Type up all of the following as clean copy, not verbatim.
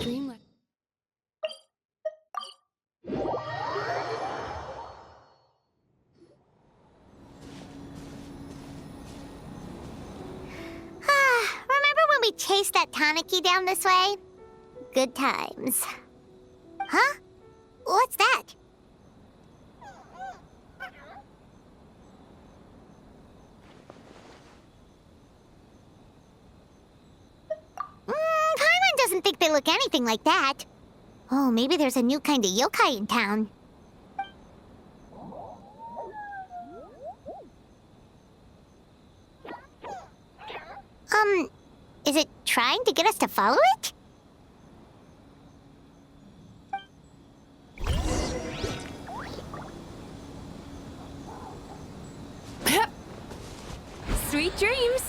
dream like... Remember when we chased that tanuki down this way? Good times. Huh? What's that? Paimon doesn't think they look anything like that. Oh, maybe there's a new kind of yokai in town. Is it trying to get us to follow it? Sweet dreams!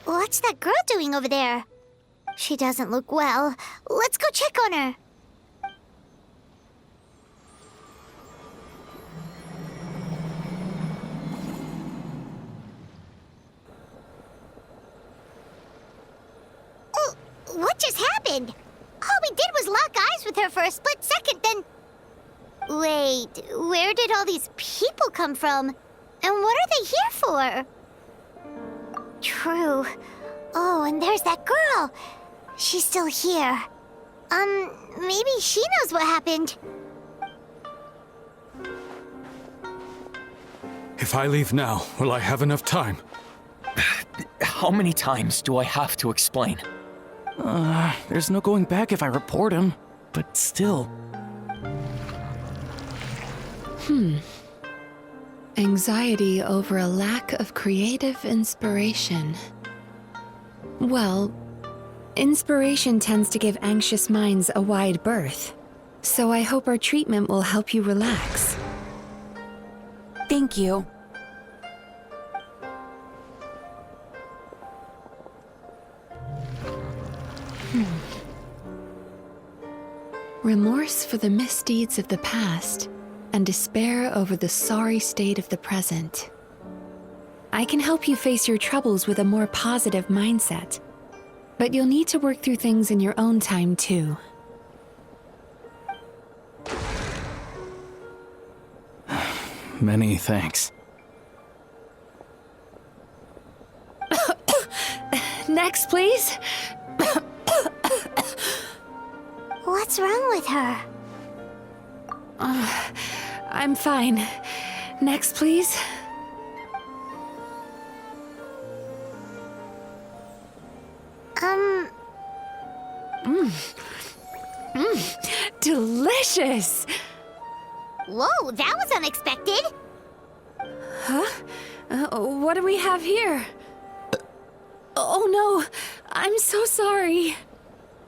What's that girl doing over there? She doesn't look well. Let's go check on her. Oh, what just happened? All we did was lock eyes with her for a split second, then... Wait, where did all these people come from? And what are they here for? True. Oh, and there's that girl. She's still here. Maybe she knows what happened. If I leave now, will I have enough time? How many times do I have to explain? There's no going back if I report him, but still. Anxiety over a lack of creative inspiration. Well, inspiration tends to give anxious minds a wide berth, so I hope our treatment will help you relax. Thank you. Remorse for the misdeeds of the past, and despair over the sorry state of the present. I can help you face your troubles with a more positive mindset, but you'll need to work through things in your own time too. Many thanks. Next, please. What's wrong with her? I'm fine. Next, please. Delicious! Whoa, that was unexpected. Huh? What do we have here? Oh no, I'm so sorry.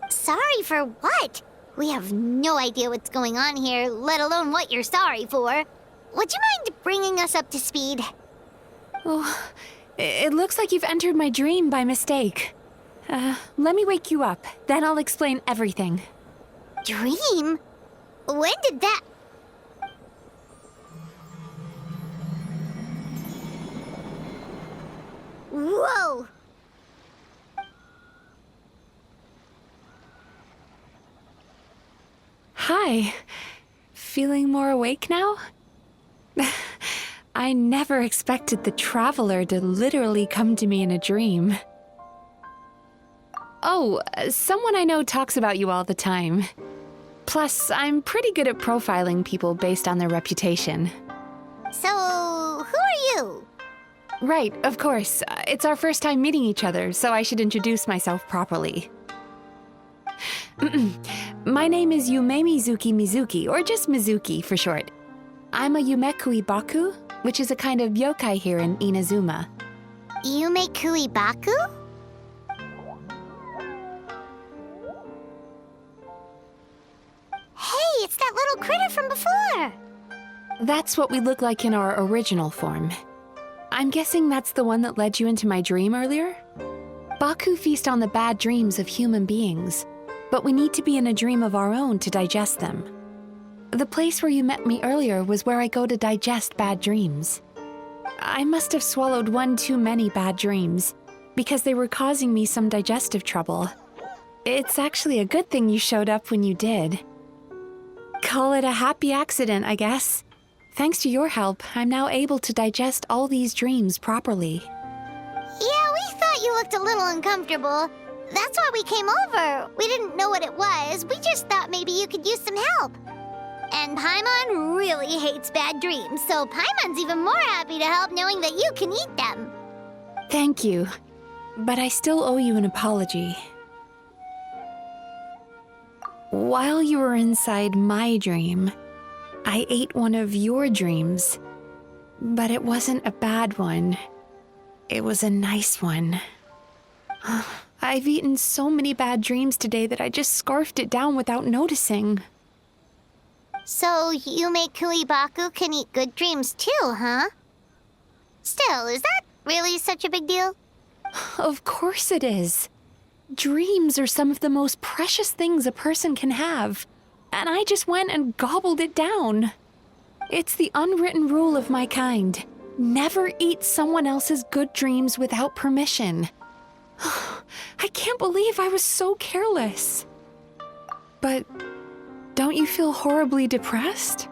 Sorry for what? We have no idea what's going on here, let alone what you're sorry for. Would you mind bringing us up to speed? Oh, it looks like you've entered my dream by mistake. Let me wake you up, then I'll explain everything. Dream? When did that... Whoa! Hi. Feeling more awake now? I never expected the Traveler to literally come to me in a dream. Oh, someone I know talks about you all the time. Plus, I'm pretty good at profiling people based on their reputation. So, who are you? Right, of course. It's our first time meeting each other, so I should introduce myself properly. My name is Yume Mizuki, or just Mizuki for short. I'm a Yumekui Baku, which is a kind of yokai here in Inazuma. Yumekui Baku? Hey, it's that little critter from before! That's what we look like in our original form. I'm guessing that's the one that led you into my dream earlier? Baku feast on the bad dreams of human beings, but we need to be in a dream of our own to digest them. The place where you met me earlier was where I go to digest bad dreams. I must have swallowed one too many bad dreams, because they were causing me some digestive trouble. It's actually a good thing you showed up when you did. Call it a happy accident, I guess. Thanks to your help, I'm now able to digest all these dreams properly. Yeah, we thought you looked a little uncomfortable. That's why we came over. We didn't know what it was. We just thought maybe you could use some help. And Paimon really hates bad dreams, so Paimon's even more happy to help knowing that you can eat them. Thank you, but I still owe you an apology. While you were inside my dream, I ate one of your dreams, but it wasn't a bad one. It was a nice one. I've eaten so many bad dreams today that I just scarfed it down without noticing. So Yume Kuibaku can eat good dreams too, huh? Still, is that really such a big deal? Of course it is. Dreams are some of the most precious things a person can have, and I just went and gobbled it down. It's the unwritten rule of my kind. Never eat someone else's good dreams without permission. I can't believe I was so careless. But don't you feel horribly depressed?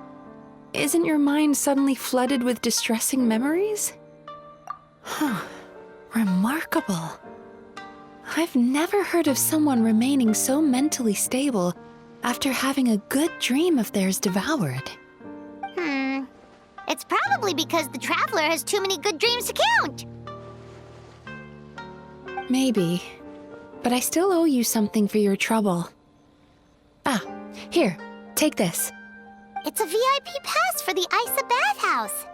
Isn't your mind suddenly flooded with distressing memories? Remarkable. I've never heard of someone remaining so mentally stable after having a good dream of theirs devoured. It's probably because the traveler has too many good dreams to count. Maybe, but I still owe you something for your trouble. Ah, here, take this. It's a VIP pass for the Isa bathhouse.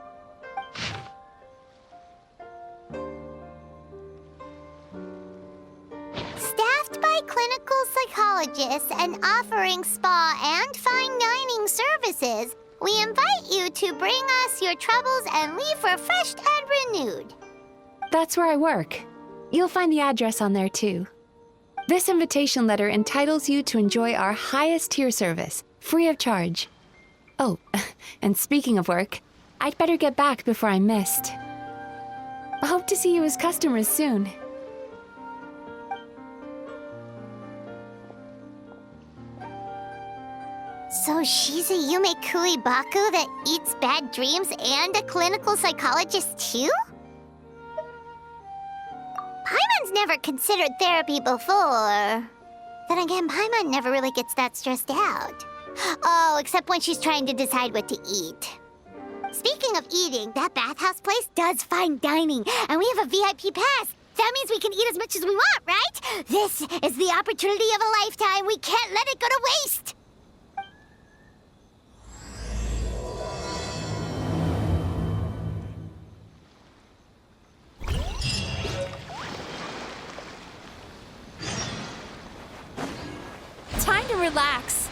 Staffed by clinical psychologists and offering spa and fine dining services, we invite you to bring us your troubles and leave refreshed and renewed. That's where I work. You'll find the address on there too. This invitation letter entitles you to enjoy our highest tier service, free of charge. Oh, and speaking of work, I'd better get back before I'm missed. I hope to see you as customers soon. So she's a Yume Kuibaku that eats bad dreams and a clinical psychologist too? Paimon's never considered therapy before. Then again, Paimon never really gets that stressed out. Oh, except when she's trying to decide what to eat. Speaking of eating, that bathhouse place does fine dining, and we have a VIP pass. That means we can eat as much as we want, right? This is the opportunity of a lifetime. We can't let it go to waste. Time to relax.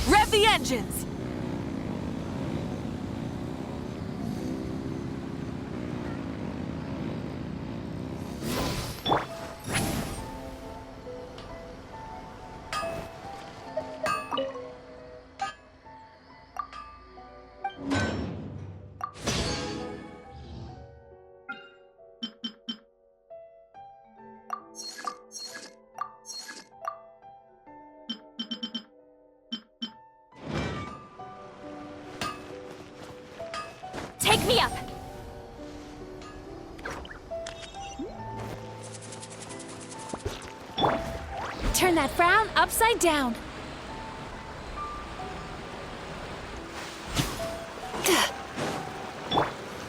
Rev the engines! Take me up! Turn that frown upside down.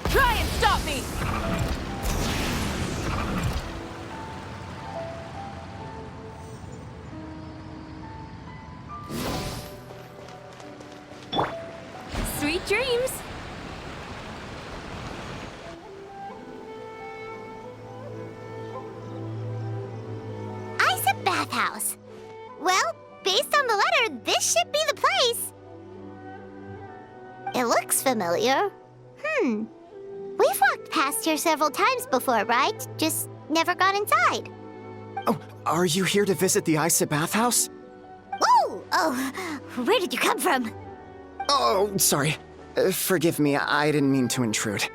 Try and stop me! Sweet dreams. Isa bathhouse. Well, based on the letter, this should be the place. It looks familiar. We've walked past here several times before, right? Just never got inside. Oh, are you here to visit the Isa bathhouse? Ooh! Oh, where did you come from? Oh, sorry. Forgive me, I didn't mean to intrude.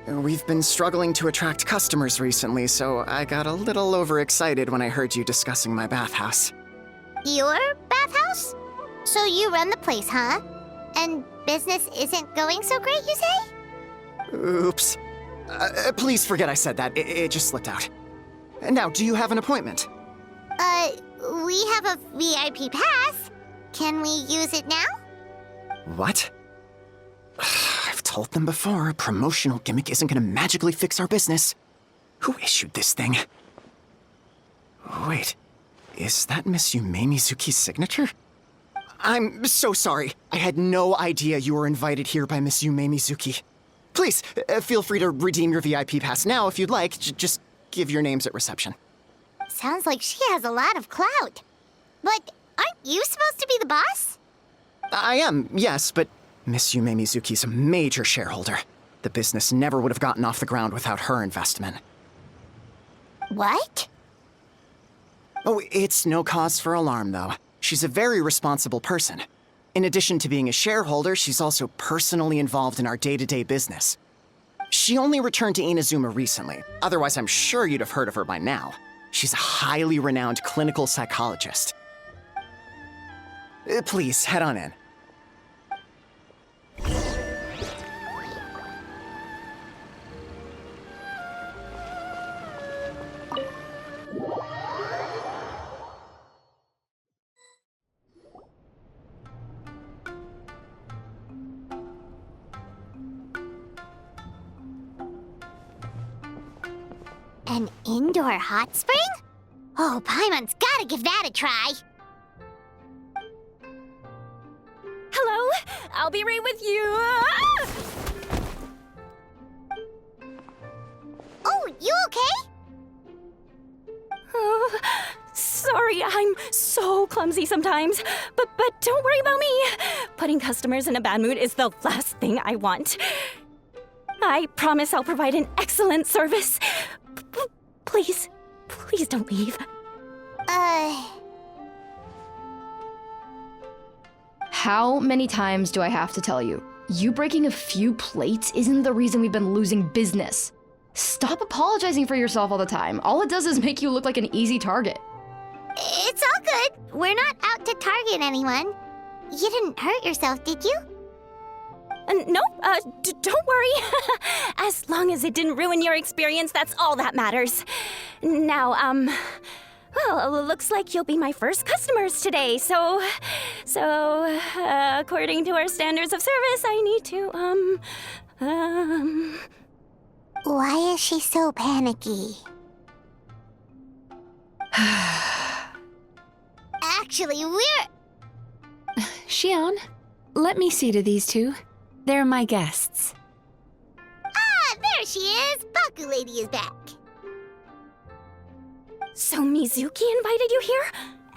We've been struggling to attract customers recently, so I got a little overexcited when I heard you discussing my bathhouse. Your bathhouse? So you run the place, huh? And business isn't going so great, you say? Oops. Please forget I said that. It just slipped out. Now, do you have an appointment? We have a VIP pass. Can we use it now? What? I've told them before, a promotional gimmick isn't gonna magically fix our business. Who issued this thing? Wait, is that Miss Yume Mizuki's signature? I'm so sorry. I had no idea you were invited here by Miss Yume Mizuki. Please, feel free to redeem your VIP pass now if you'd like. Just give your names at reception. Sounds like she has a lot of clout. But aren't you supposed to be the boss? I am, yes, but Miss Yume Mizuki's a major shareholder. The business never would have gotten off the ground without her investment. What? Oh, it's no cause for alarm, though. She's a very responsible person. In addition to being a shareholder, she's also personally involved in our day-to-day business. She only returned to Inazuma recently. Otherwise, I'm sure you'd have heard of her by now. She's a highly renowned clinical psychologist. Please, head on in. An indoor hot spring? Oh, Paimon's gotta give that a try. Hello? I'll be right with you. Ah! Oh, you okay? Oh, sorry, I'm so clumsy sometimes. But don't worry about me. Putting customers in a bad mood is the last thing I want. I promise I'll provide an excellent service. Please don't leave. How many times do I have to tell you? You breaking a few plates isn't the reason we've been losing business. Stop apologizing for yourself all the time. All it does is make you look like an easy target. It's all good. We're not out to target anyone. You didn't hurt yourself, did you? Nope, don't worry. As long as it didn't ruin your experience, that's all that matters. Now, well, looks like you'll be my first customers today, so, according to our standards of service, I need to, Why is she so panicky? Actually, we're... Xion, let me see to these two. They're my guests. Ah, there she is! Baku Lady is back. So Mizuki invited you here?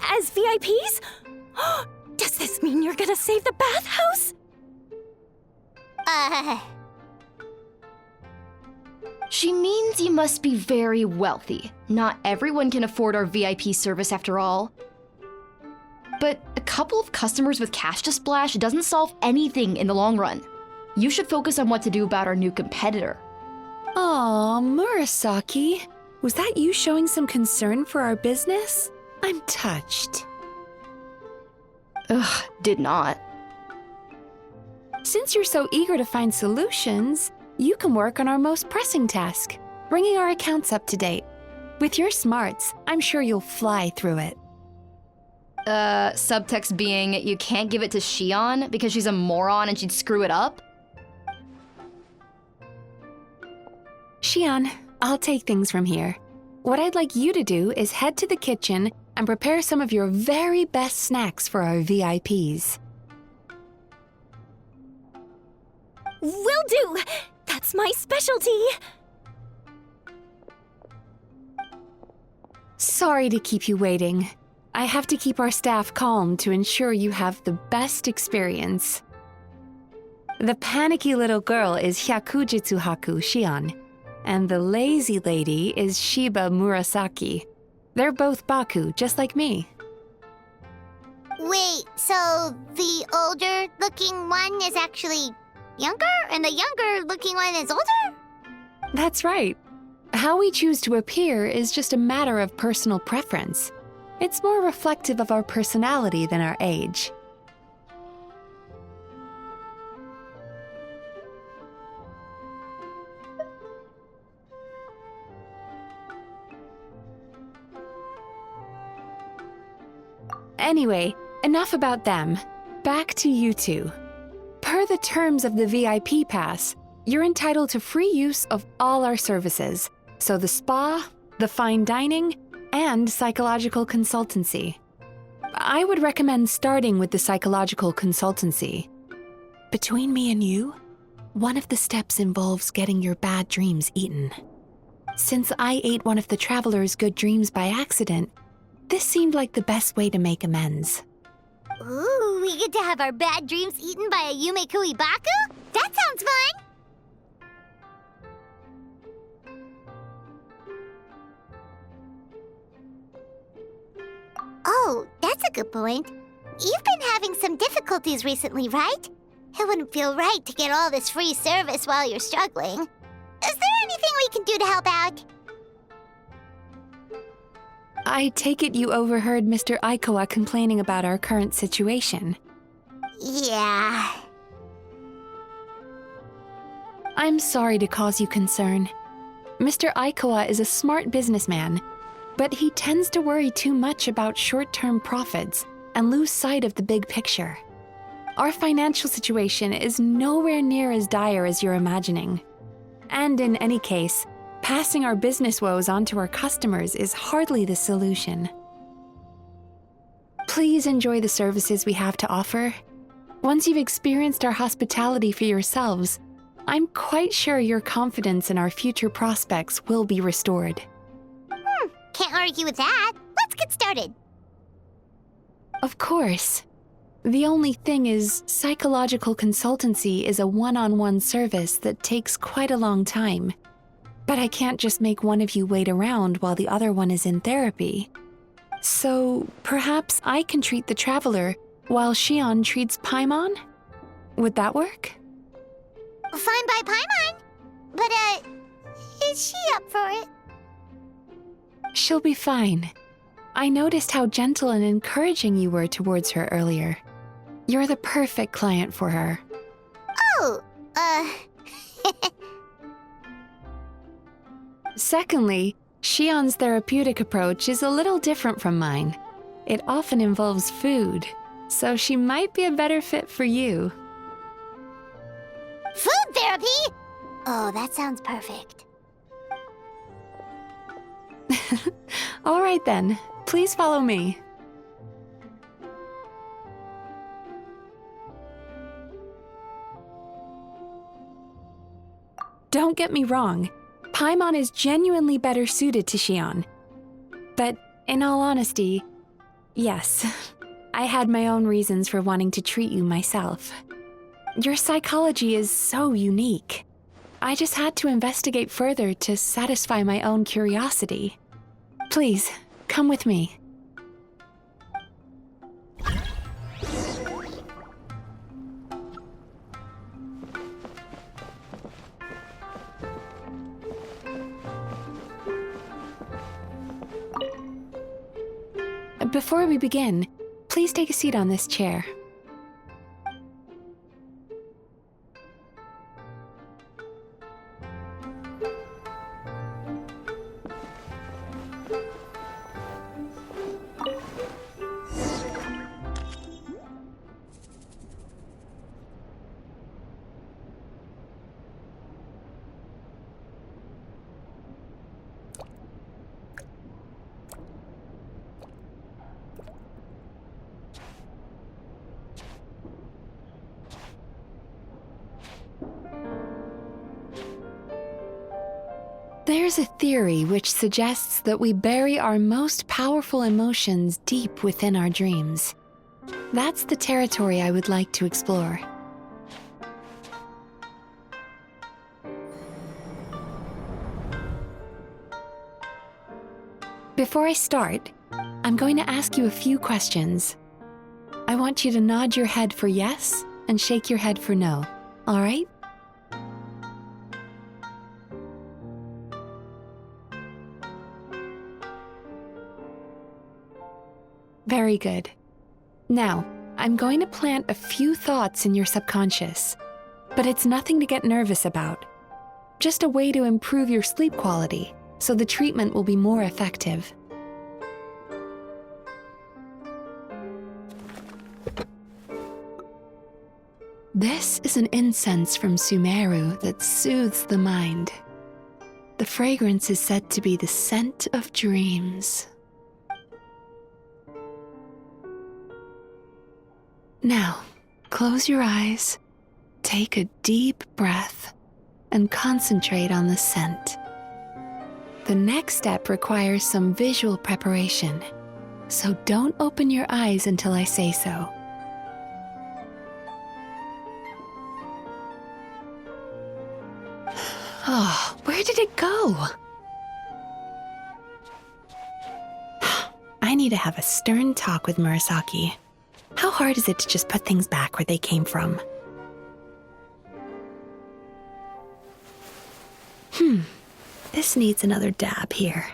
As VIPs? Does this mean you're gonna save the bathhouse? She means you must be very wealthy. Not everyone can afford our VIP service after all. But a couple of customers with cash to splash doesn't solve anything in the long run. You should focus on what to do about our new competitor. Aw, Murasaki. Was that you showing some concern for our business? I'm touched. Ugh, did not. Since you're so eager to find solutions, you can work on our most pressing task, bringing our accounts up to date. With your smarts, I'm sure you'll fly through it. Subtext being, you can't give it to Xion because she's a moron and she'd screw it up? Xion, I'll take things from here. What I'd like you to do is head to the kitchen and prepare some of your very best snacks for our VIPs. Will do! That's my specialty! Sorry to keep you waiting. I have to keep our staff calm to ensure you have the best experience. The panicky little girl is Hyakujitsu Haku Shion, and the lazy lady is Shiba Murasaki. They're both Baku, just like me. Wait, so the older-looking one is actually younger, and the younger-looking one is older? That's right. How we choose to appear is just a matter of personal preference. It's more reflective of our personality than our age. Anyway, enough about them. Back to you two. Per the terms of the VIP pass, you're entitled to free use of all our services. So the spa, the fine dining, and psychological consultancy. I would recommend starting with the psychological consultancy. Between me and you, one of the steps involves getting your bad dreams eaten. Since I ate one of the traveler's good dreams by accident, this seemed like the best way to make amends. Ooh, we get to have our bad dreams eaten by a Yumekui Baku? That sounds fun! Oh, that's a good point. You've been having some difficulties recently, right? It wouldn't feel right to get all this free service while you're struggling. Is there anything we can do to help out? I take it you overheard Mr. Aikawa complaining about our current situation. Yeah. I'm sorry to cause you concern. Mr. Aikawa is a smart businessman, but he tends to worry too much about short-term profits and lose sight of the big picture. Our financial situation is nowhere near as dire as you're imagining. And in any case, passing our business woes on to our customers is hardly the solution. Please enjoy the services we have to offer. Once you've experienced our hospitality for yourselves, I'm quite sure your confidence in our future prospects will be restored. Can't argue with that. Let's get started. Of course. The only thing is, psychological consultancy is a one-on-one service that takes quite a long time. But I can't just make one of you wait around while the other one is in therapy. So perhaps I can treat the traveler while Shion treats Paimon? Would that work? Fine by Paimon. But, is she up for it? She'll be fine. I noticed how gentle and encouraging you were towards her earlier. You're the perfect client for her. Oh, Secondly, Shion's therapeutic approach is a little different from mine. It often involves food, so she might be a better fit for you. food therapy? Oh, that sounds perfect. All right then, please follow me. Don't get me wrong, Paimon is genuinely better suited to Shion. But in all honesty, yes, I had my own reasons for wanting to treat you myself. Your psychology is so unique. I just had to investigate further to satisfy my own curiosity. Please, come with me. Before we begin, please take a seat on this chair. There's a theory which suggests that we bury our most powerful emotions deep within our dreams. That's the territory I would like to explore. Before I start, I'm going to ask you a few questions. I want you to nod your head for yes and shake your head for no, all right? Very good. Now, I'm going to plant a few thoughts in your subconscious, but it's nothing to get nervous about. Just a way to improve your sleep quality, so the treatment will be more effective. This is an incense from Sumeru that soothes the mind. The fragrance is said to be the scent of dreams. Now, close your eyes, take a deep breath, and concentrate on the scent. The next step requires some visual preparation, so don't open your eyes until I say so. Oh, where did it go? I need to have a stern talk with Murasaki. How hard is it to just put things back where they came from? This needs another dab here.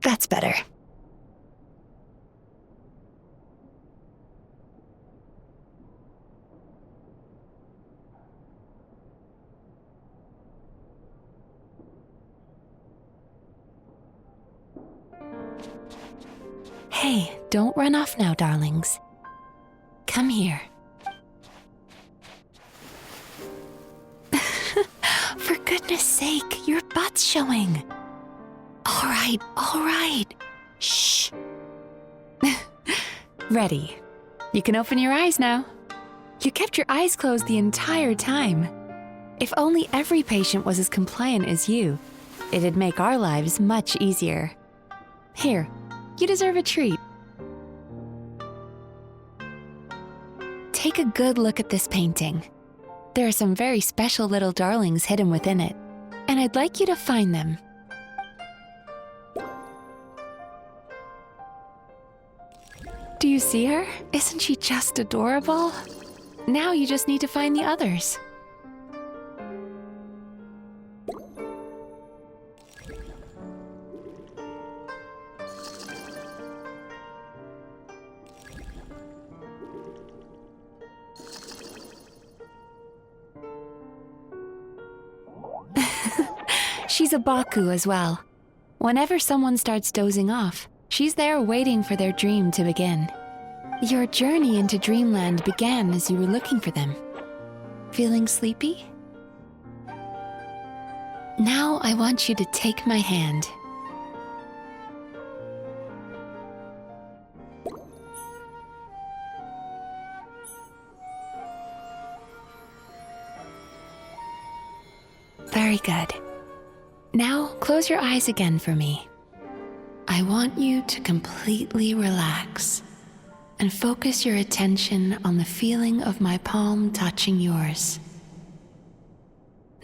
That's better. Hey, don't run off now, darlings. Come here. For goodness sake, your butt's showing. All right. Shh. Ready. You can open your eyes now. You kept your eyes closed the entire time. If only every patient was as compliant as you, it'd make our lives much easier. Here, you deserve a treat. Take a good look at this painting. There are some very special little darlings hidden within it, and I'd like you to find them. Do you see her? Isn't she just adorable? Now you just need to find the others. She's a Baku as well. Whenever someone starts dozing off, she's there waiting for their dream to begin. Your journey into Dreamland began as you were looking for them. Feeling sleepy? Now I want you to take my hand. Very good. Now close your eyes again for me. I want you to completely relax and focus your attention on the feeling of my palm touching yours.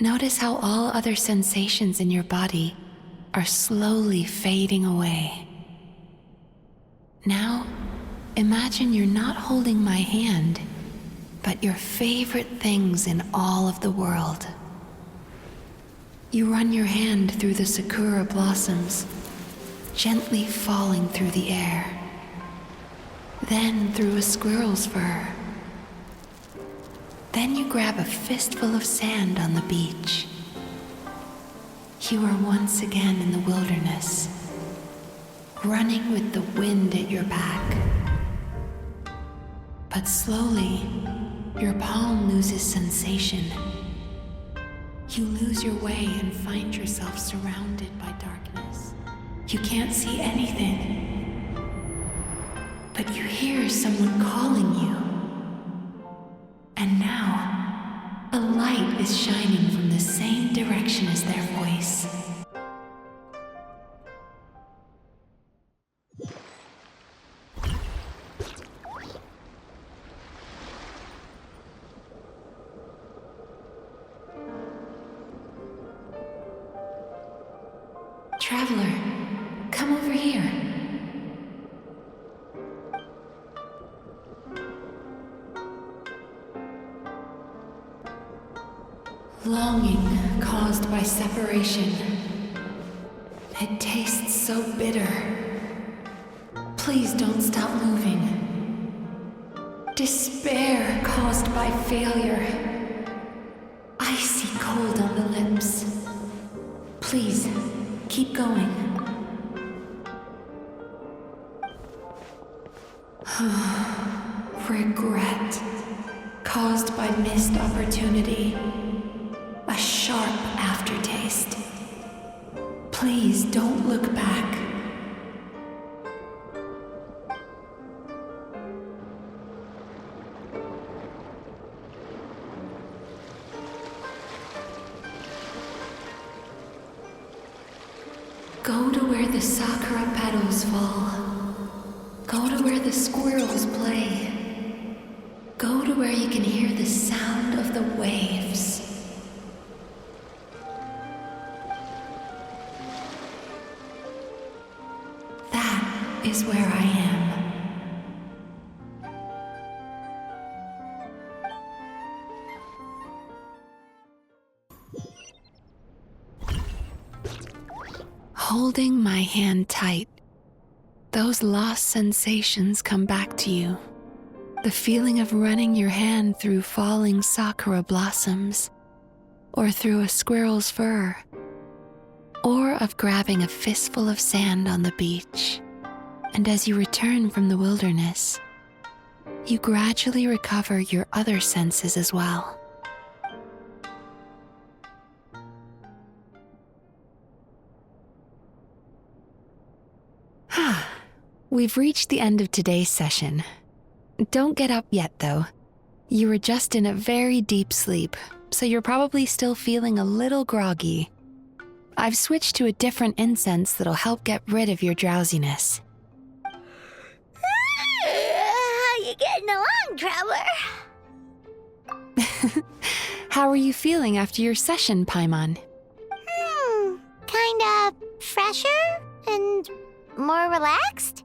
Notice how all other sensations in your body are slowly fading away. Now, imagine you're not holding my hand, but your favorite things in all of the world. You run your hand through the sakura blossoms, gently falling through the air. Then through a squirrel's fur. Then you grab a fistful of sand on the beach. You are once again in the wilderness, running with the wind at your back. But slowly, your palm loses sensation. You lose your way and find yourself surrounded by darkness. You can't see anything, but you hear someone calling you. is shining from the same direction as their voice. Traveler, come over here. Longing caused by separation. It tastes so bitter. Please don't stop moving. Despair caused by failure. Icy cold on the lips. Please, keep going. Regret caused by missed opportunity. A sharp aftertaste. Please don't look back. Go to where the sakura petals fall. Go to where the squirrels play. Go to where you can hear the sound of the waves. That is where I am. Holding my hand tight, those lost sensations come back to you. The feeling of running your hand through falling sakura blossoms, or through a squirrel's fur, or of grabbing a fistful of sand on the beach. And as you return from the wilderness, you gradually recover your other senses as well. We've reached the end of today's session. Don't get up yet, though. You were just in a very deep sleep, so you're probably still feeling a little groggy. I've switched to a different incense that'll help get rid of your drowsiness. How you getting along, Traveler? How are you feeling after your session, Paimon? Kinda fresher and more relaxed?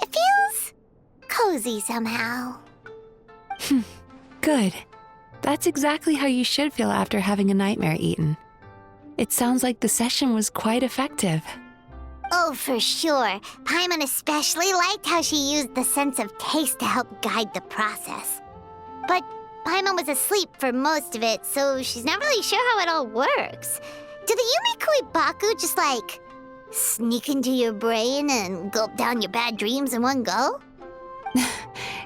It feels cozy somehow. Good. That's exactly how you should feel after having a nightmare eaten. It sounds like the session was quite effective. Oh, for sure. Paimon especially liked how she used the sense of taste to help guide the process. But Paimon was asleep for most of it, so she's not really sure how it all works. Do the Yumikui Baku just sneak into your brain and gulp down your bad dreams in one go?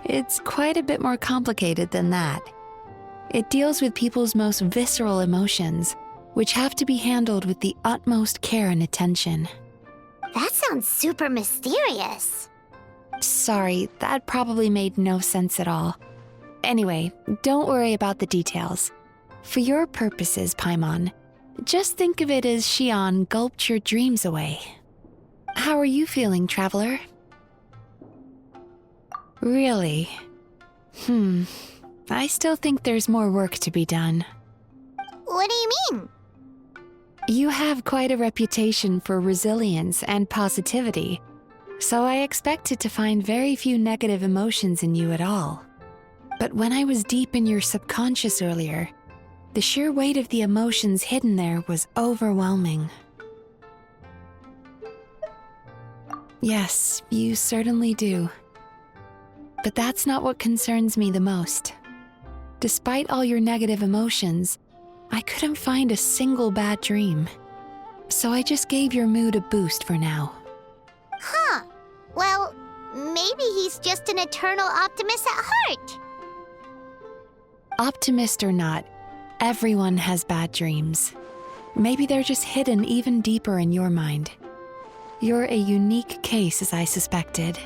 It's quite a bit more complicated than that. It deals with people's most visceral emotions, which have to be handled with the utmost care and attention. That sounds super mysterious. Sorry, that probably made no sense at all. Anyway, don't worry about the details. For your purposes, Paimon, just think of it as Xion gulped your dreams away. How are you feeling, Traveler? Really? I still think there's more work to be done. What do you mean? You have quite a reputation for resilience and positivity, so I expected to find very few negative emotions in you at all. But when I was deep in your subconscious earlier, the sheer weight of the emotions hidden there was overwhelming. Yes, you certainly do. But that's not what concerns me the most. Despite all your negative emotions, I couldn't find a single bad dream. So I just gave your mood a boost for now. Huh. Well, maybe he's just an eternal optimist at heart. Optimist or not, everyone has bad dreams. Maybe they're just hidden even deeper in your mind. You're a unique case, as I suspected.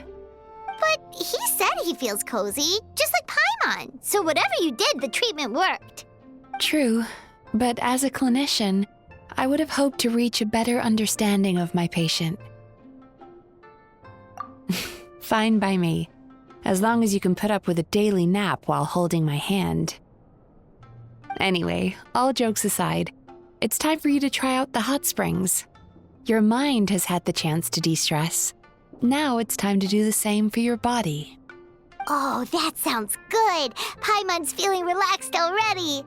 But he said he feels cozy, just like Paimon. So whatever you did, the treatment worked. True, But as a clinician, I would have hoped to reach a better understanding of my patient. Fine by me, as long as you can put up with a daily nap while holding my hand. Anyway, all jokes aside, it's time for you to try out the hot springs. Your mind has had the chance to de-stress. Now it's time to do the same for your body. Oh, that sounds good. Paimon's feeling relaxed already.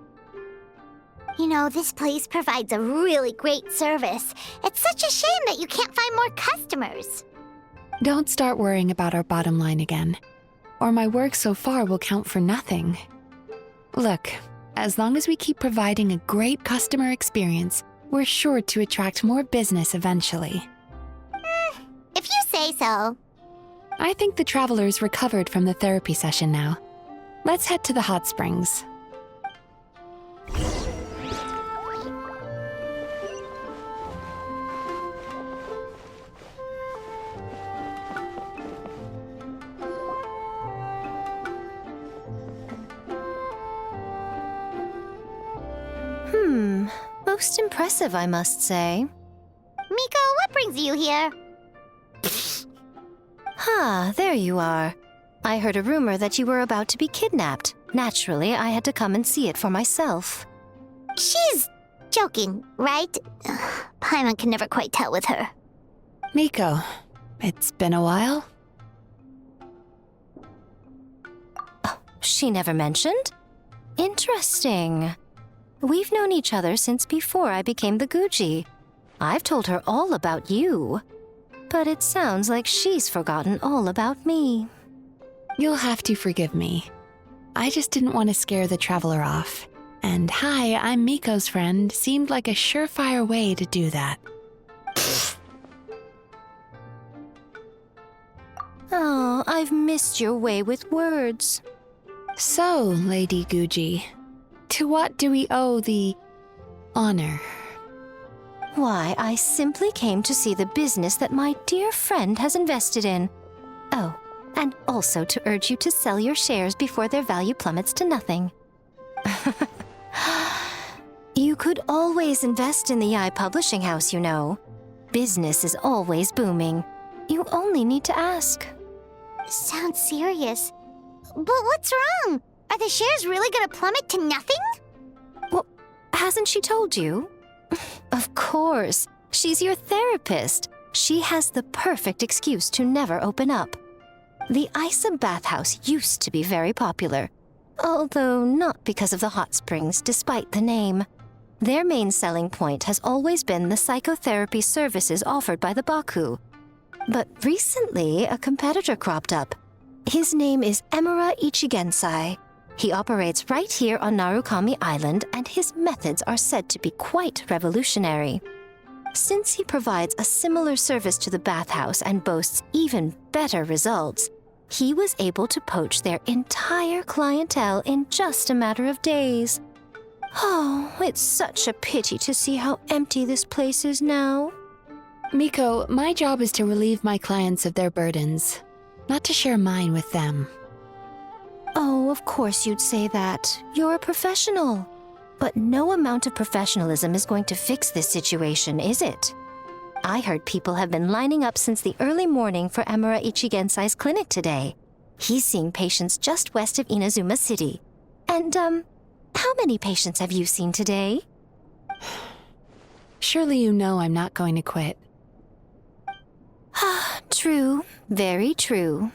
You know, this place provides a really great service. It's such a shame that you can't find more customers. Don't start worrying about our bottom line again, or my work so far will count for nothing. Look, as long as we keep providing a great customer experience, we're sure to attract more business eventually. If you say so. I think the traveler's recovered from the therapy session now. Let's head to the hot springs. Most impressive, I must say. Miko, what brings you here? There you are. I heard a rumor that you were about to be kidnapped. Naturally, I had to come and see it for myself. She's joking, right? Paimon can never quite tell with her. Miko, it's been a while. She never mentioned? Interesting. We've known each other since before I became the Guji. I've told her all about you. But it sounds like she's forgotten all about me. You'll have to forgive me. I just didn't want to scare the traveler off. And hi, I'm Miko's friend seemed like a surefire way to do that. Oh, I've missed your way with words. So, Lady Guji, to what do we owe the honor? Why, I simply came to see the business that my dear friend has invested in. Oh, and also to urge you to sell your shares before their value plummets to nothing. You could always invest in the Yi Publishing House, you know. Business is always booming. You only need to ask. Sounds serious. But what's wrong? Are the shares really gonna plummet to nothing? Well, hasn't she told you? Of course. She's your therapist. She has the perfect excuse to never open up. The Isa bathhouse used to be very popular, although not because of the hot springs, despite the name. Their main selling point has always been the psychotherapy services offered by the Baku. But recently, a competitor cropped up. His name is Emura Ichigensai. He operates right here on Narukami Island, and his methods are said to be quite revolutionary. Since he provides a similar service to the bathhouse and boasts even better results, he was able to poach their entire clientele in just a matter of days. Oh, it's such a pity to see how empty this place is now. Miko, my job is to relieve my clients of their burdens, not to share mine with them. Oh, of course you'd say that. You're a professional. But no amount of professionalism is going to fix this situation, is it? I heard people have been lining up since the early morning for Emura Ichigensai's clinic today. He's seeing patients just west of Inazuma City. And, how many patients have you seen today? Surely you know I'm not going to quit. True. Very true.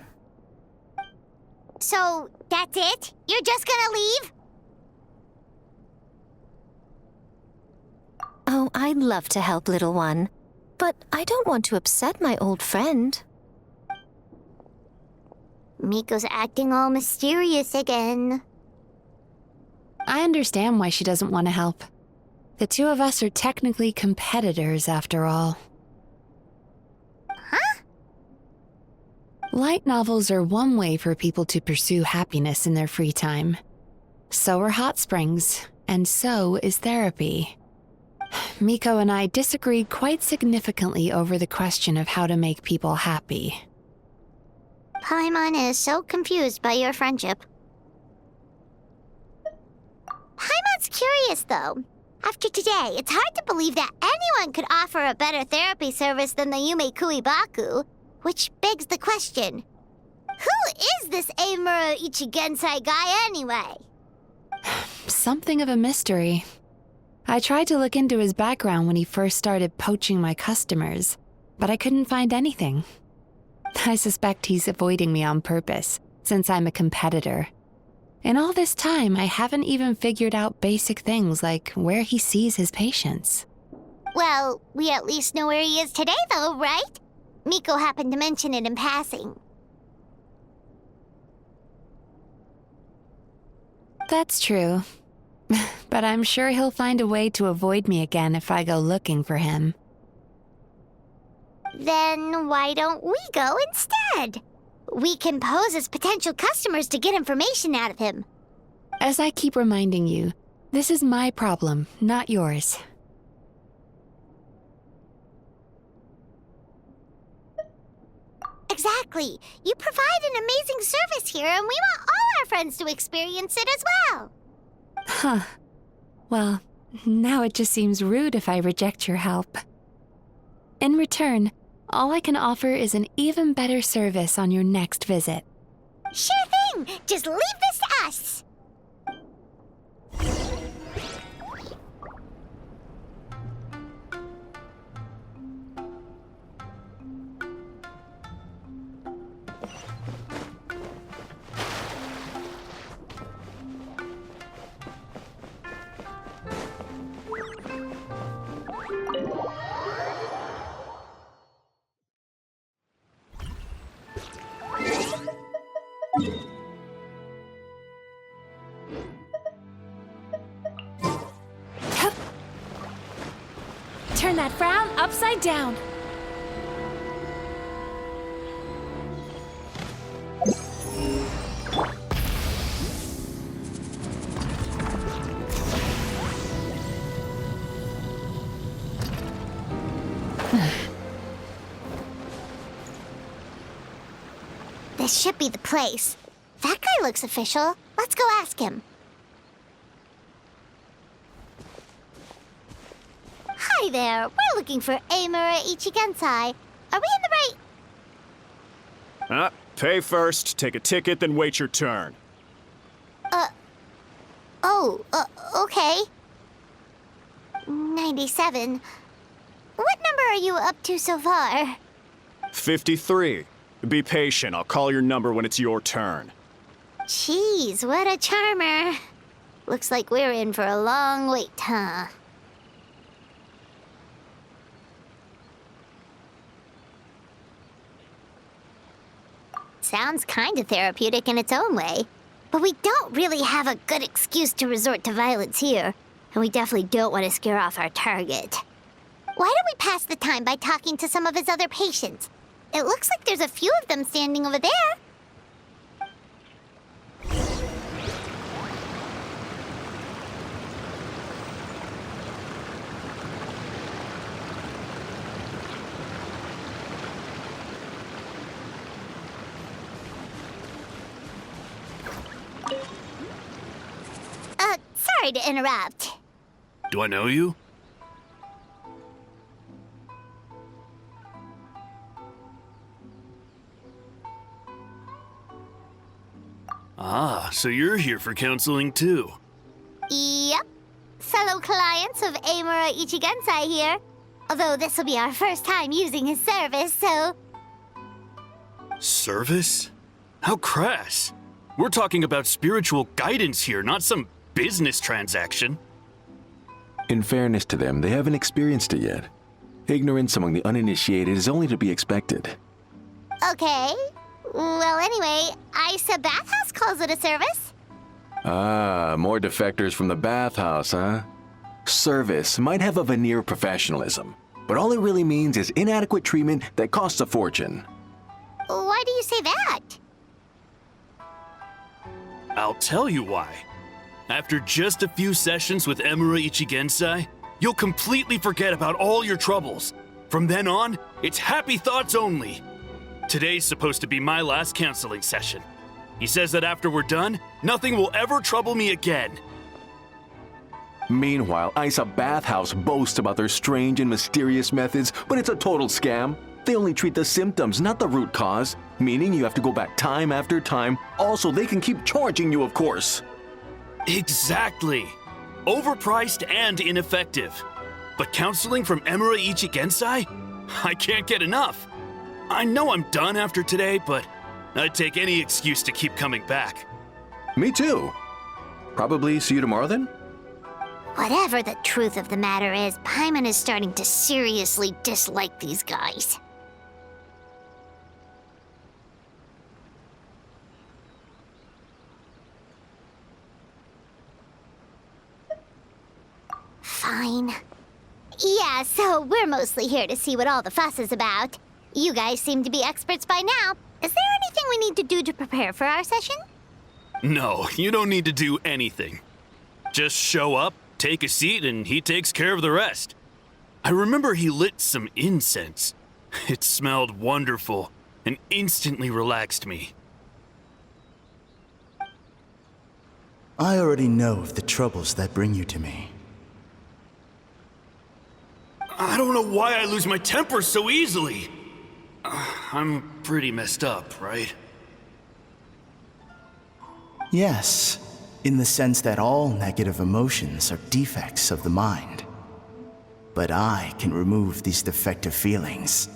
So, that's it? You're just gonna leave? Oh, I'd love to help, little one. But I don't want to upset my old friend. Miko's acting all mysterious again. I understand why she doesn't want to help. The two of us are technically competitors, after all. Huh? Light novels are one way for people to pursue happiness in their free time. So are hot springs, and so is therapy. Miko and I disagreed quite significantly over the question of how to make people happy. Paimon is so confused by your friendship. Paimon's curious, though. After today, it's hard to believe that anyone could offer a better therapy service than the Yume Kuibaku, which begs the question, who is this Eimura Ichigensai guy anyway? Something of a mystery. I tried to look into his background when he first started poaching my customers, but I couldn't find anything. I suspect he's avoiding me on purpose, since I'm a competitor. In all this time, I haven't even figured out basic things like where he sees his patients. Well, we at least know where he is today, though, right? Miko happened to mention it in passing. That's true. But I'm sure he'll find a way to avoid me again if I go looking for him. Then why don't we go instead? We can pose as potential customers to get information out of him. As I keep reminding you, this is my problem, not yours. Exactly. You provide an amazing service here, and we want all our friends to experience it as well. Huh. Well, now it just seems rude if I reject your help. In return, all I can offer is an even better service on your next visit. Sure thing! Just leave this to us! Turn that frown upside down. This should be the place. That guy looks official. Let's go ask him. Hi there. We're looking for Eimura Ichigensai. Are we in the right... Pay first, take a ticket, then wait your turn. Okay. 97. What number are you up to so far? 53. Be patient, I'll call your number when it's your turn. Jeez, what a charmer. Looks like we're in for a long wait, huh? Sounds kind of therapeutic in its own way. But we don't really have a good excuse to resort to violence here. And we definitely don't want to scare off our target. Why don't we pass the time by talking to some of his other patients? It looks like there's a few of them standing over there. Sorry to interrupt. Do I know you? Ah, so you're here for counseling too. Yep. Fellow clients of Eimura Ichigensai here. Although this will be our first time using his service, so... Service? How crass. We're talking about spiritual guidance here, not some business transaction. In fairness to them, they haven't experienced it yet. Ignorance among the uninitiated is only to be expected. Okay. Well, anyway, Isa Bathhouse calls it a service. Ah, more defectors from the bathhouse, huh? Service might have a veneer of professionalism, but all it really means is inadequate treatment that costs a fortune. Why do you say that? I'll tell you why. After just a few sessions with Eimura Ichigensai, you'll completely forget about all your troubles. From then on, it's happy thoughts only. Today's supposed to be my last counseling session. He says that after we're done, nothing will ever trouble me again. Meanwhile, Isa Bathhouse boasts about their strange and mysterious methods, but it's a total scam. They only treat the symptoms, not the root cause, meaning you have to go back time after time. Also, they can keep charging you, of course. Exactly. Overpriced and ineffective. But counseling from Emura Ichigensai? I can't get enough. I know I'm done after today, but I'd take any excuse to keep coming back. Me too. Probably see you tomorrow then? Whatever the truth of the matter is, Paimon is starting to seriously dislike these guys. Fine. Yeah, so we're mostly here to see what all the fuss is about. You guys seem to be experts by now. Is there anything we need to do to prepare for our session? No, you don't need to do anything. Just show up, take a seat, and he takes care of the rest. I remember he lit some incense. It smelled wonderful and instantly relaxed me. I already know of the troubles that bring you to me. I don't know why I lose my temper so easily. I'm pretty messed up, right? Yes, in the sense that all negative emotions are defects of the mind. But I can remove these defective feelings,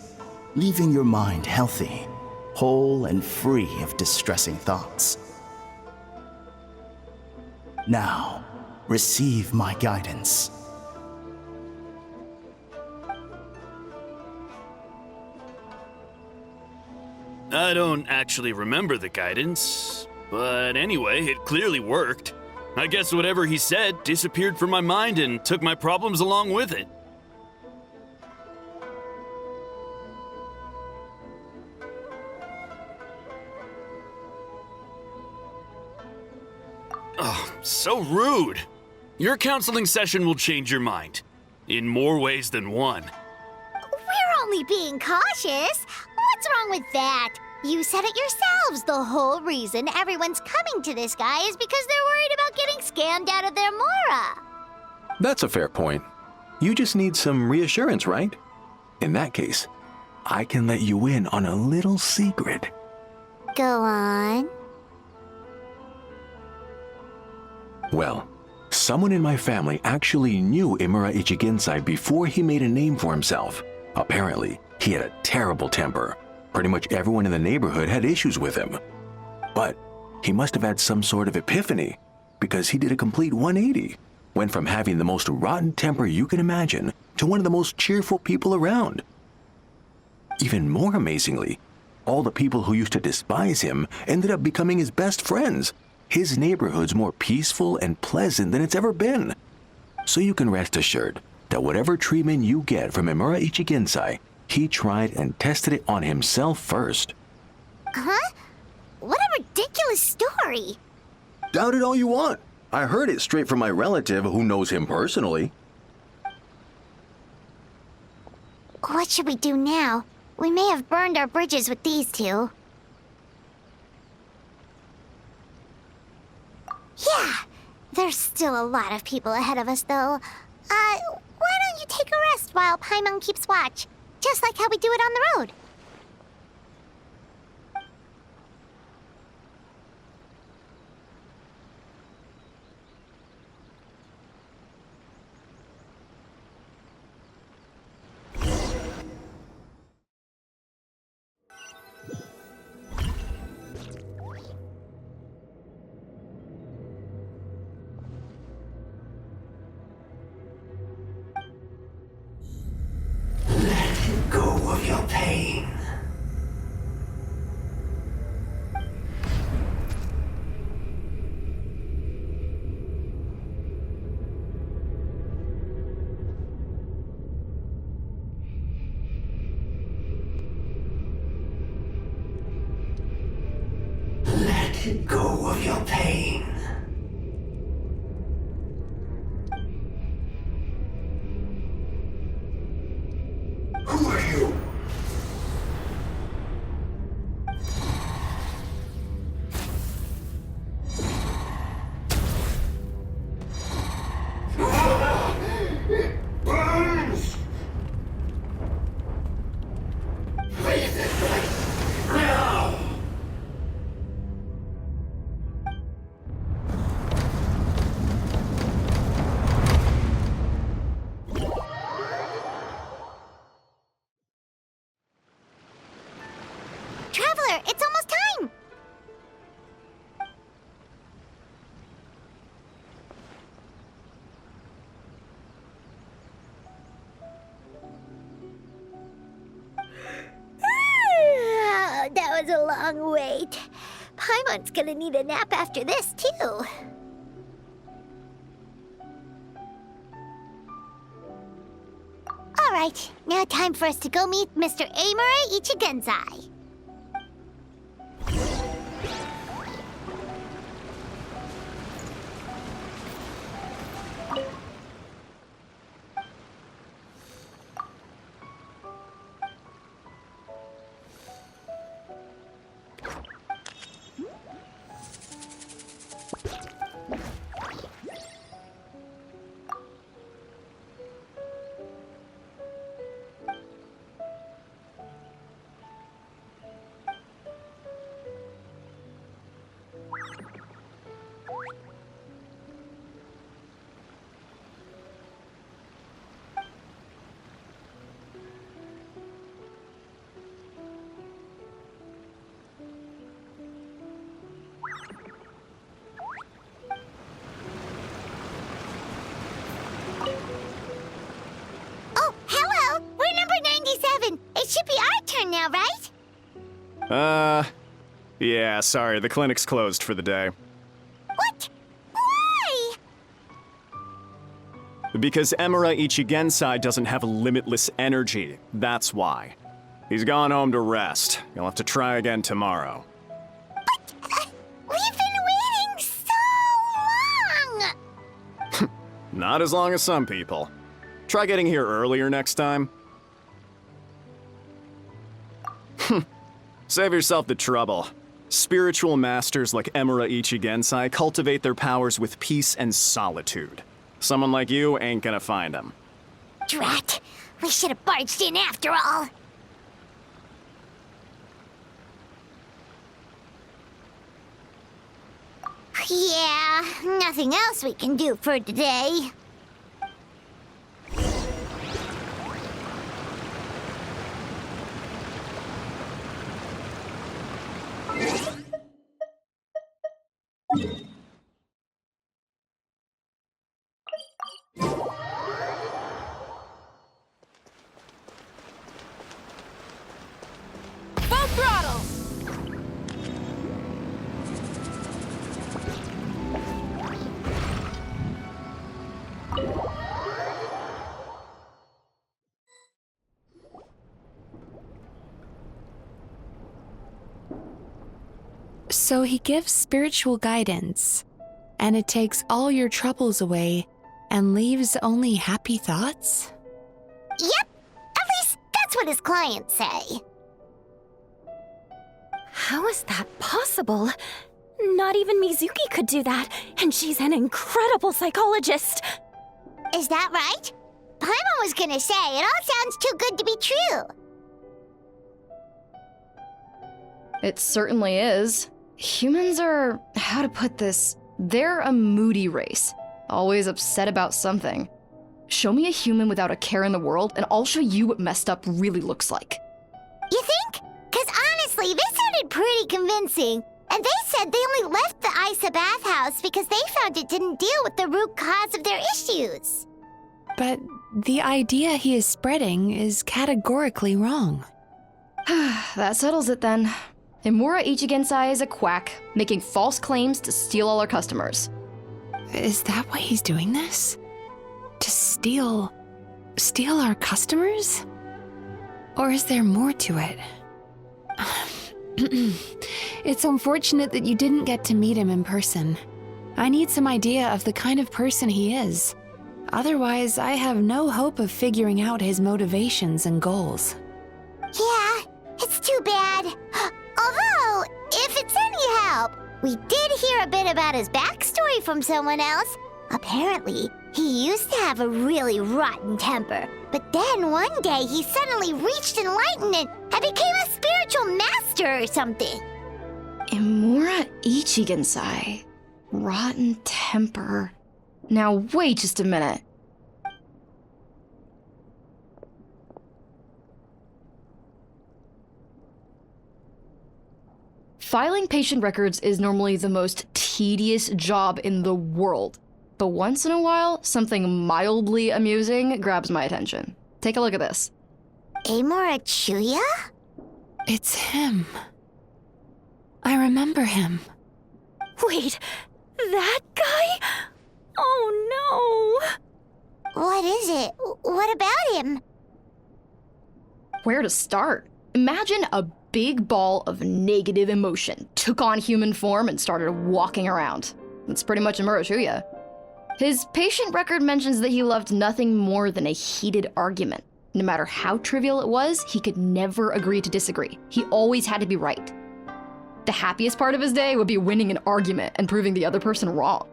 leaving your mind healthy, whole and free of distressing thoughts. Now, receive my guidance. I don't actually remember the guidance, but anyway, it clearly worked. I guess whatever he said disappeared from my mind and took my problems along with it. Oh, so rude. Your counseling session will change your mind. In more ways than one. We're only being cautious. What's wrong with that? You said it yourselves. The whole reason everyone's coming to this guy is because they're worried about getting scammed out of their Mora. That's a fair point. You just need some reassurance, right? In that case, I can let you in on a little secret. Go on. Well, someone in my family actually knew Imura Ichigensai before he made a name for himself. Apparently, he had a terrible temper. Pretty much everyone in the neighborhood had issues with him. But he must have had some sort of epiphany, because he did a complete 180. Went from having the most rotten temper you can imagine to one of the most cheerful people around. Even more amazingly, all the people who used to despise him ended up becoming his best friends. His neighborhood's more peaceful and pleasant than it's ever been. So you can rest assured that whatever treatment you get from Imura Ichigensai, he tried and tested it on himself first. Huh? What a ridiculous story. Doubt it all you want. I heard it straight from my relative who knows him personally. What should we do now? We may have burned our bridges with these two. Yeah, there's still a lot of people ahead of us, though. Why don't you take a rest while Paimon keeps watch? Just like how we do it on the road. Go of your pain. Let go of your pain. Who are you? It's almost time! That was a long wait. Paimon's gonna need a nap after this, too. Alright, now time for us to go meet Mr. Amura Ichigenzai. It should be our turn now, right? Yeah, sorry, the clinic's closed for the day. What? Why? Because Emura Ichigensai doesn't have limitless energy, that's why. He's gone home to rest. You'll have to try again tomorrow. But, we've been waiting so long! Not as long as some people. Try getting here earlier next time. Save yourself the trouble. Spiritual masters like Emura Ichigensai cultivate their powers with peace and solitude. Someone like you ain't gonna find them. Drat! We should have barged in after all! Yeah, nothing else we can do for today. Full throttle! So he gives spiritual guidance, and it takes all your troubles away and leaves only happy thoughts? Yep! At least that's what his clients say. How is that possible? Not even Mizuki could do that, and she's an incredible psychologist. Is that right? Paimon was gonna say, it all sounds too good to be true. It certainly is. Humans are, how to put this, they're a moody race. Always upset about something. Show me a human without a care in the world, and I'll show you what messed up really looks like. You think? Because honestly, this sounded pretty convincing. And they said they only left the Isa bathhouse because they found it didn't deal with the root cause of their issues. But the idea he is spreading is categorically wrong. That settles it then. Emura Ichigensai is a quack, making false claims to steal all our customers. Is that why he's doing this? To steal our customers? Or is there more to it? It's unfortunate that you didn't get to meet him in person. I need some idea of the kind of person he is. Otherwise, I have no hope of figuring out his motivations and goals. Yeah, it's too bad. Although, if it's any help, we did hear a bit about his backstory from someone else. Apparently, he used to have a really rotten temper, but then one day he suddenly reached enlightenment and became a spiritual master or something. Emura Ichigensai. Rotten temper. Now wait just a minute. Filing patient records is normally the most tedious job in the world. But once in a while, something mildly amusing grabs my attention. Take a look at this. Melancholia? It's him. I remember him. Wait, that guy? Oh no! What is it? What about him? Where to start? Imagine a big ball of negative emotion took on human form and started walking around. That's pretty much Melancholia. His patient record mentions that he loved nothing more than a heated argument. No matter how trivial it was, he could never agree to disagree. He always had to be right. The happiest part of his day would be winning an argument and proving the other person wrong.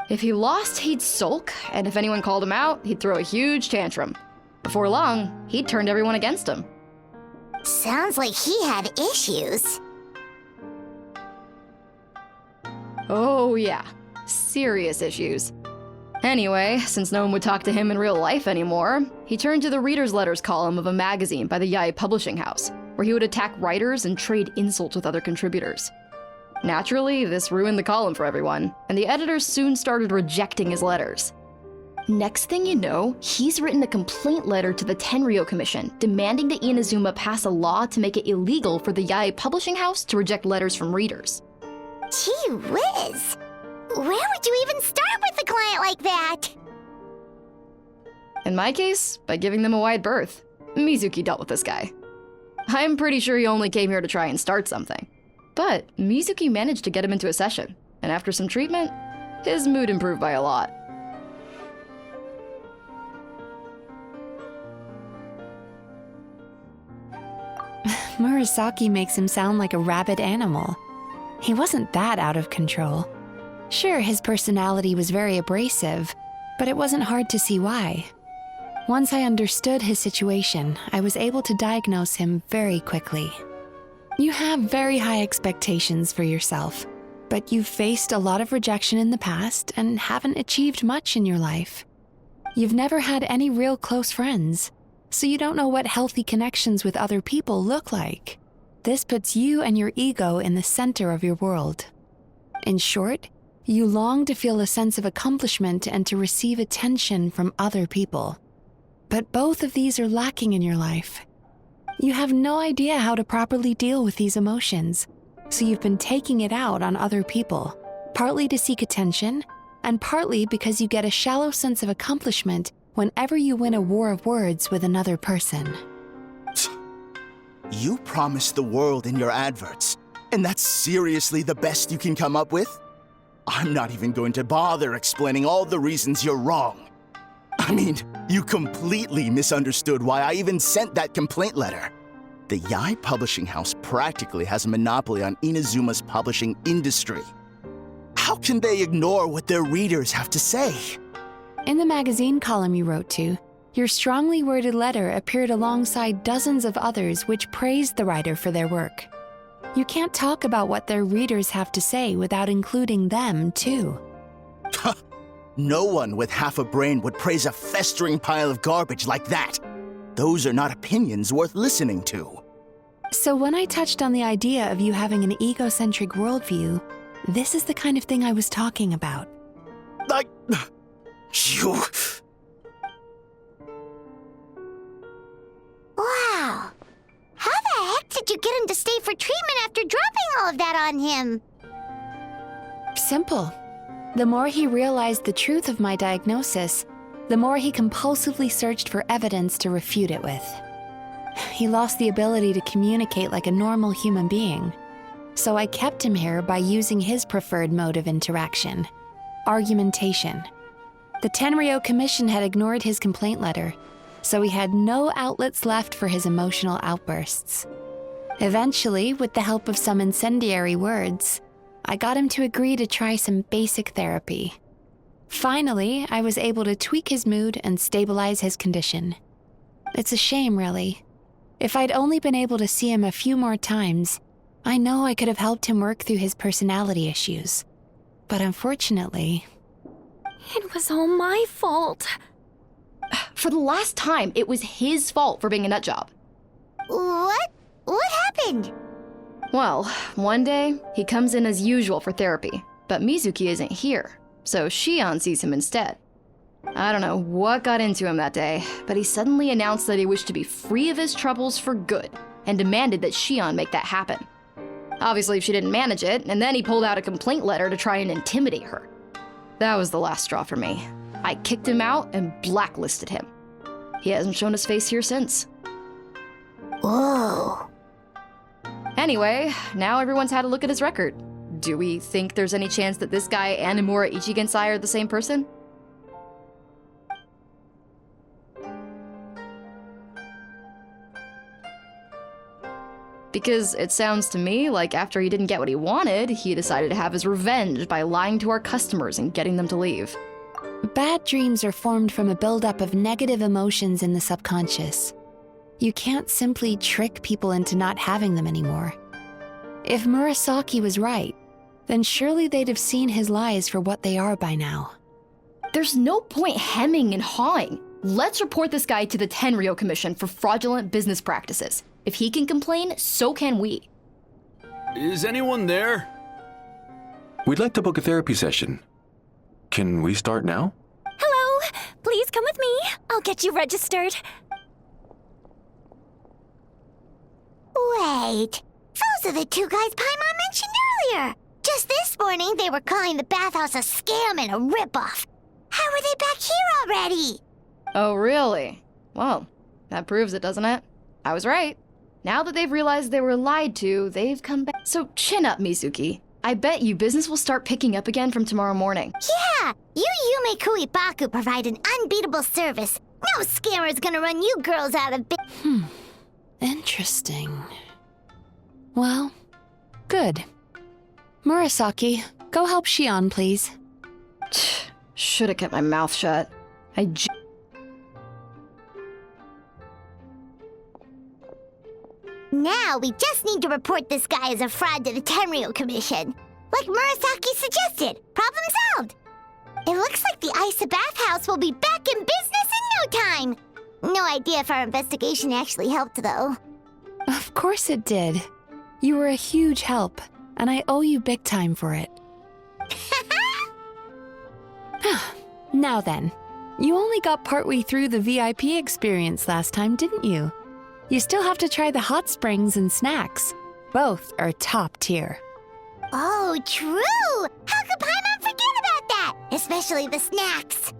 If he lost, he'd sulk, and if anyone called him out, he'd throw a huge tantrum. Before long, he'd turned everyone against him. Sounds like he had issues. Oh yeah, serious issues. Anyway, since no one would talk to him in real life anymore, he turned to the reader's letters column of a magazine by the Yae Publishing House, where he would attack writers and trade insults with other contributors. Naturally, this ruined the column for everyone, and the editors soon started rejecting his letters. Next thing you know, he's written a complaint letter to the Tenryo Commission, demanding that Inazuma pass a law to make it illegal for the Yae Publishing House to reject letters from readers. Gee whiz! Where would you even start with a client like that? In my case, by giving them a wide berth. Mizuki dealt with this guy. I'm pretty sure he only came here to try and start something. But Mizuki managed to get him into a session, and after some treatment, his mood improved by a lot. Murasaki makes him sound like a rabid animal. He wasn't that out of control. Sure, his personality was very abrasive, but it wasn't hard to see why. Once I understood his situation, I was able to diagnose him very quickly. You have very high expectations for yourself, but you've faced a lot of rejection in the past and haven't achieved much in your life. You've never had any real close friends, so you don't know what healthy connections with other people look like. This puts you and your ego in the center of your world. In short, you long to feel a sense of accomplishment and to receive attention from other people. But both of these are lacking in your life. You have no idea how to properly deal with these emotions, so you've been taking it out on other people, partly to seek attention, and partly because you get a shallow sense of accomplishment whenever you win a war of words with another person. You promised the world in your adverts, and that's seriously the best you can come up with? I'm not even going to bother explaining all the reasons you're wrong. I mean, you completely misunderstood why I even sent that complaint letter. The Yae Publishing House practically has a monopoly on Inazuma's publishing industry. How can they ignore what their readers have to say? In the magazine column you wrote to, your strongly worded letter appeared alongside dozens of others which praised the writer for their work. You can't talk about what their readers have to say without including them, too. No one with half a brain would praise a festering pile of garbage like that. Those are not opinions worth listening to. So when I touched on the idea of you having an egocentric worldview, this is the kind of thing I was talking about. You... Wow. How the heck did you get him to stay for treatment after dropping all of that on him? Simple. The more he realized the truth of my diagnosis, the more he compulsively searched for evidence to refute it with. He lost the ability to communicate like a normal human being. So I kept him here by using his preferred mode of interaction, argumentation. The Tenryo Commission had ignored his complaint letter, so he had no outlets left for his emotional outbursts. Eventually, with the help of some incendiary words, I got him to agree to try some basic therapy. Finally, I was able to tweak his mood and stabilize his condition. It's a shame, really. If I'd only been able to see him a few more times, I know I could have helped him work through his personality issues. But unfortunately... It was all my fault. For the last time, it was his fault for being a nutjob. What? What happened? Well, one day, he comes in as usual for therapy, but Mizuki isn't here, so Shion sees him instead. I don't know what got into him that day, but he suddenly announced that he wished to be free of his troubles for good, and demanded that Shion make that happen. Obviously, she didn't manage it, and then he pulled out a complaint letter to try and intimidate her. That was the last straw for me. I kicked him out and blacklisted him. He hasn't shown his face here since. Whoa. Anyway, now everyone's had a look at his record. Do we think there's any chance that this guy and Imura Ichigensai are the same person? Because it sounds to me like after he didn't get what he wanted, he decided to have his revenge by lying to our customers and getting them to leave. Bad dreams are formed from a buildup of negative emotions in the subconscious. You can't simply trick people into not having them anymore. If Murasaki was right, then surely they'd have seen his lies for what they are by now. There's no point hemming and hawing. Let's report this guy to the Tenryo Commission for fraudulent business practices. If he can complain, so can we. Is anyone there? We'd like to book a therapy session. Can we start now? Hello! Please come with me. I'll get you registered. Wait, those are the two guys Paimon mentioned earlier. Just this morning, they were calling the bathhouse a scam and a ripoff. How are they back here already? Oh, really? Well, that proves it, doesn't it? I was right. Now that they've realized they were lied to, they've come back. So chin up, Mizuki. I bet you business will start picking up again from tomorrow morning. Yeah, you Yume Kuibaku provide an unbeatable service. No scammer's gonna run you girls out of Interesting. Well, good. Murasaki, go help Shion, please. Should have kept my mouth shut. Now we just need to report this guy as a fraud to the Tenryo Commission. Like Murasaki suggested. Problem solved. It looks like the Isa bathhouse will be back in business in no time. No idea if our investigation actually helped, though. Of course it did. You were a huge help, and I owe you big time for it. Now then, you only got partway through the VIP experience last time, didn't you? You still have to try the hot springs and snacks. Both are top tier. Oh, true! How could Paimon forget about that? Especially the snacks.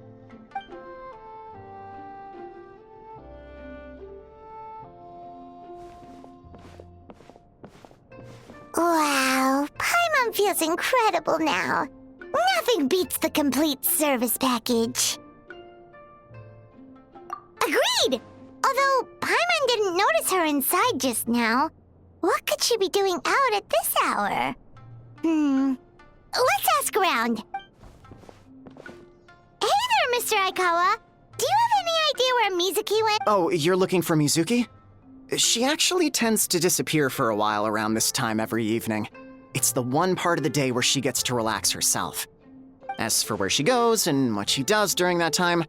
Wow, Paimon feels incredible now. Nothing beats the complete service package. Agreed! Although Paimon didn't notice her inside just now. What could she be doing out at this hour? Let's ask around. Hey there, Mr. Aikawa. Do you have any idea where Mizuki went? Oh, you're looking for Mizuki? She actually tends to disappear for a while around this time every evening. It's the one part of the day where she gets to relax herself. As for where she goes and what she does during that time,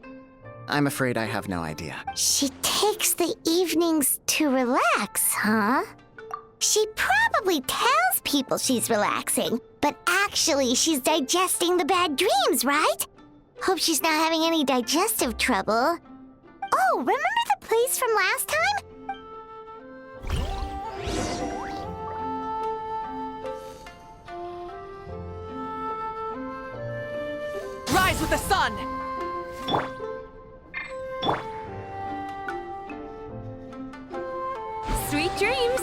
I'm afraid I have no idea. She takes the evenings to relax, huh? She probably tells people she's relaxing, but actually she's digesting the bad dreams, right? Hope she's not having any digestive trouble. Oh, remember the place from last time? Rise with the sun! Sweet dreams!